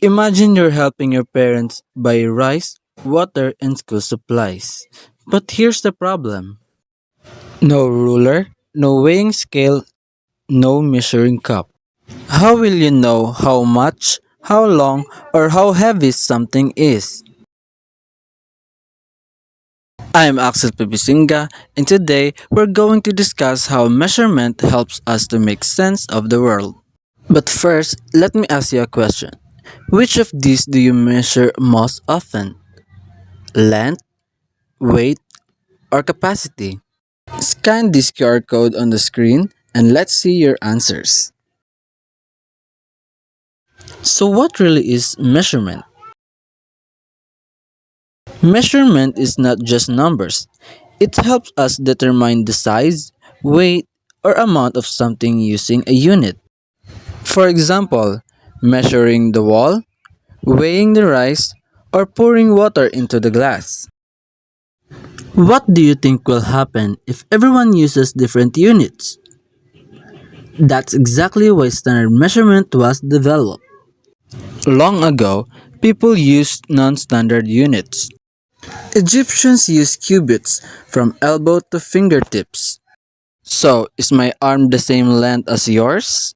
Imagine you're helping your parents buy rice, water, and school supplies. But here's the problem: no ruler, no weighing scale, no measuring cup. How will you know how much, how long, or how heavy something is? I'm Axel Besinga, and today we're going to discuss how measurement helps us to make sense of the world. But first, let me ask you a question. Which of these do you measure most often? Length, weight, or capacity? Scan this QR code on the screen and let's see your answers. So, what really is measurement? Measurement is not just numbers, it helps us determine the size, weight, or amount of something using a unit. For example, measuring the wall, weighing the rice, or pouring water into the glass. What do you think will happen if everyone uses different units? That's exactly why standard measurement was developed. Long ago, people used non standard units. Egyptians used cubits from elbow to fingertips. So, is my arm the same length as yours?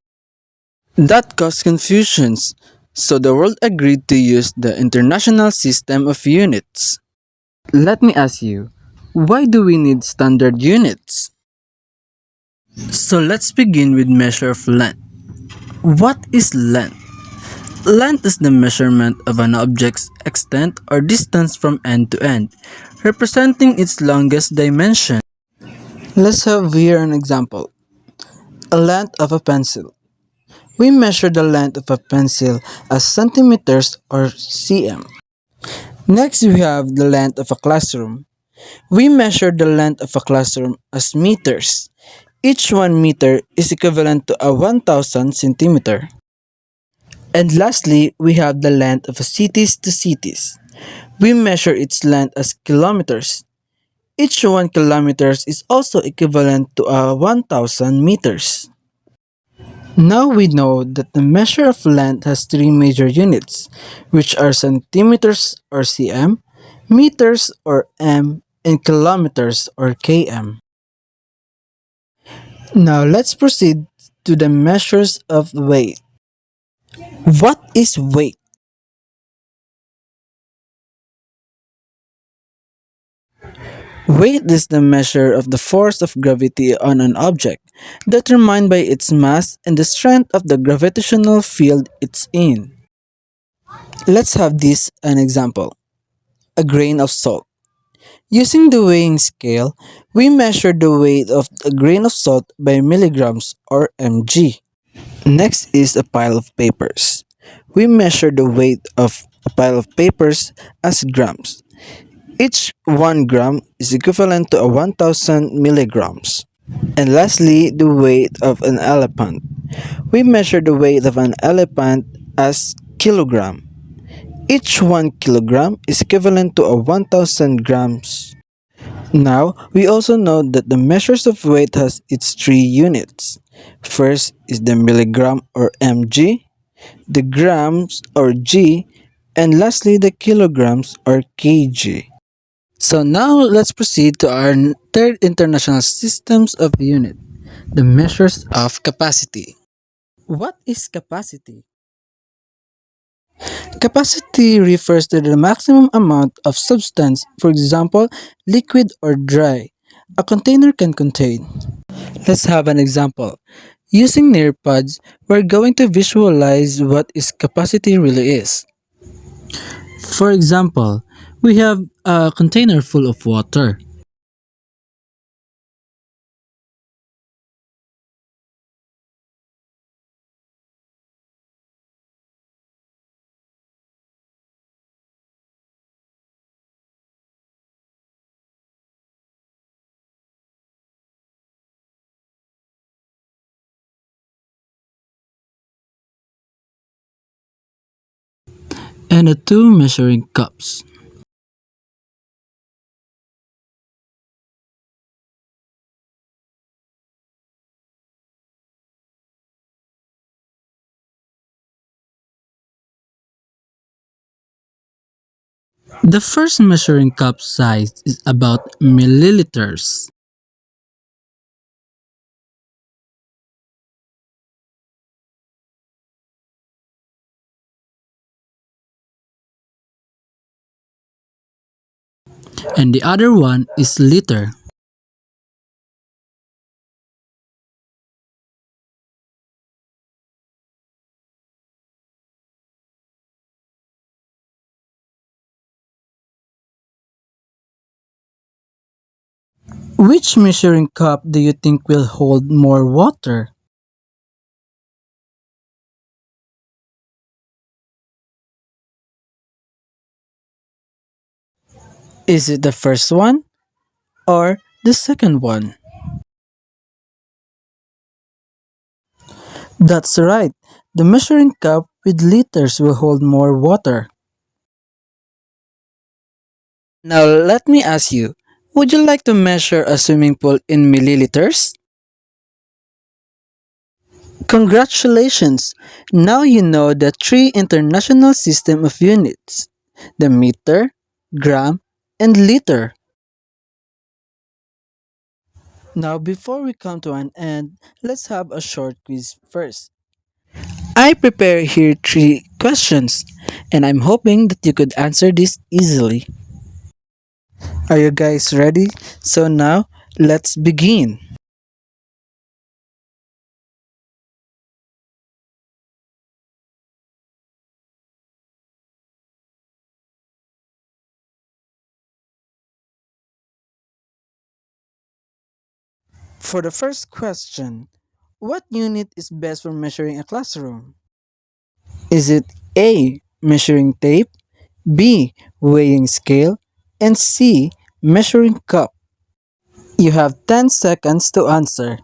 That caused confusions, so the world agreed to use the International System of Units. Let me ask you, why do we need standard units? So let's begin with measure of length. What is length? Length is the measurement of an object's extent or distance from end to end, representing its longest dimension. Let's have here an example. A length of a pencil. We measure the length of a pencil as centimeters or cm. Next, we have the length of a classroom. We measure the length of a classroom as meters. Each 1 meter is equivalent to a 1000 centimeter. And lastly, we have the length of a cities to cities. We measure its length as kilometers. Each 1 kilometers is also equivalent to a 1000 meters. Now we know that the measure of length has three major units, which are centimeters or cm, meters or m, and kilometers or km. Now let's proceed to the measures of weight. What is weight? Weight is the measure of the force of gravity on an object, determined by its mass and the strength of the gravitational field it's in. Let's have this an example. A grain of salt. Using the weighing scale, we measure the weight of a grain of salt by milligrams or mg. Next is a pile of papers. We measure the weight of a pile of papers as grams. Each 1 gram is equivalent to a 1000 milligrams. And lastly, the weight of an elephant. We measure the weight of an elephant as kilogram. Each 1 kilogram is equivalent to a 1000 grams. Now, we also know that the measures of weight has its three units. First is the milligram or mg, the grams or g, and lastly the kilograms or kg. So now let's proceed to our third international systems of unit, the measures of capacity. What is capacity? Capacity refers to the maximum amount of substance, for example, liquid or dry, a container can contain. Let's have an example. Using nearpods, we're going to visualize what is capacity really is. For example, we have a container full of water. And the two measuring cups. The first measuring cup size is about milliliters, and the other one is liter. Which measuring cup do you think will hold more water? Is it the first one or the second one? That's right. The measuring cup with liters will hold more water. Now let me ask you, would you like to measure a swimming pool in milliliters? Congratulations! Now you know the three international system of units: the meter, gram, and liter. Now before we come to an end, let's have a short quiz first. I prepare here three questions, and I'm hoping that you could answer this easily. Are you guys ready? So now, let's begin. For the first question, what unit is best for measuring a classroom? Is it A, measuring tape, B, weighing scale, and C, measuring cup? You have 10 seconds to answer.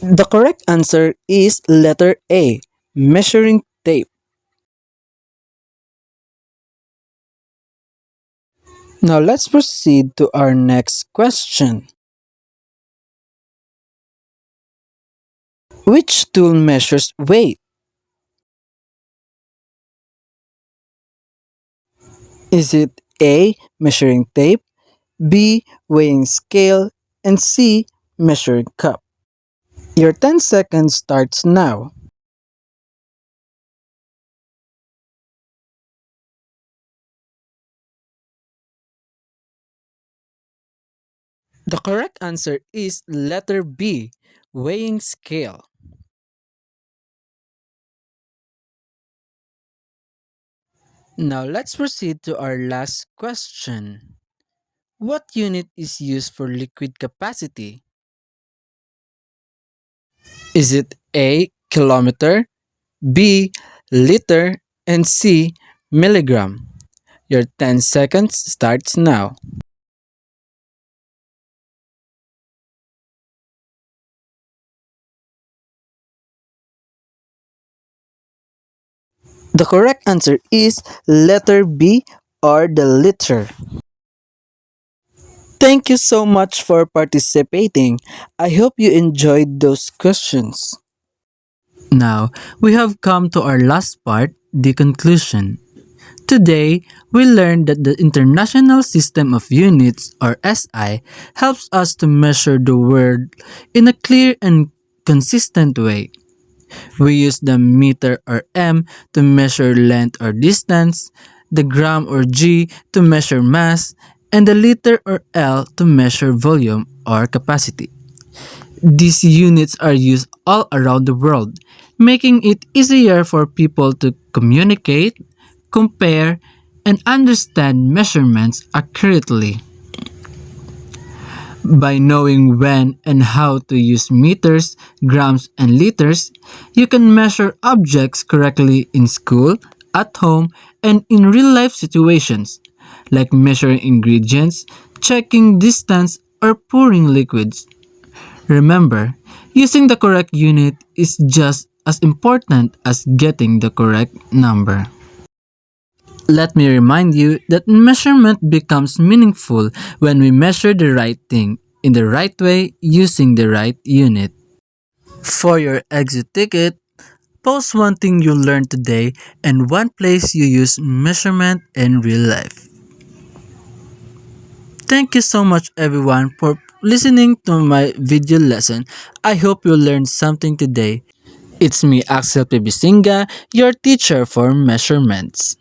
The correct answer is letter A, measuring tape. Now let's proceed to our next question. Which tool measures weight? Is it A, measuring tape, B, weighing scale, and C, measuring cup? Your 10 seconds starts now. The correct answer is letter B, weighing scale. Now let's proceed to our last question. What unit is used for liquid capacity? Is it A, kilometer, B, liter, and C, milligram? Your 10 seconds starts now. The correct answer is letter B, or the liter. Thank you so much for participating. I hope you enjoyed those questions. Now, we have come to our last part, the conclusion. Today, we learned that the International System of Units, or SI, helps us to measure the world in a clear and consistent way. We use the meter or m to measure length or distance, the gram or g to measure mass, and the liter or L to measure volume or capacity. These units are used all around the world, making it easier for people to communicate, compare, and understand measurements accurately. By knowing when and how to use meters, grams, and liters, you can measure objects correctly in school, at home, and in real life situations, like measuring ingredients, checking distance, or pouring liquids. Remember, using the correct unit is just as important as getting the correct number. Let me remind you that measurement becomes meaningful when we measure the right thing in the right way using the right unit. For your exit ticket, post one thing you learned today and one place you use measurement in real life. Thank you so much everyone for listening to my video lesson. I hope you learned something today. It's me, Axel Besinga, your teacher for measurements.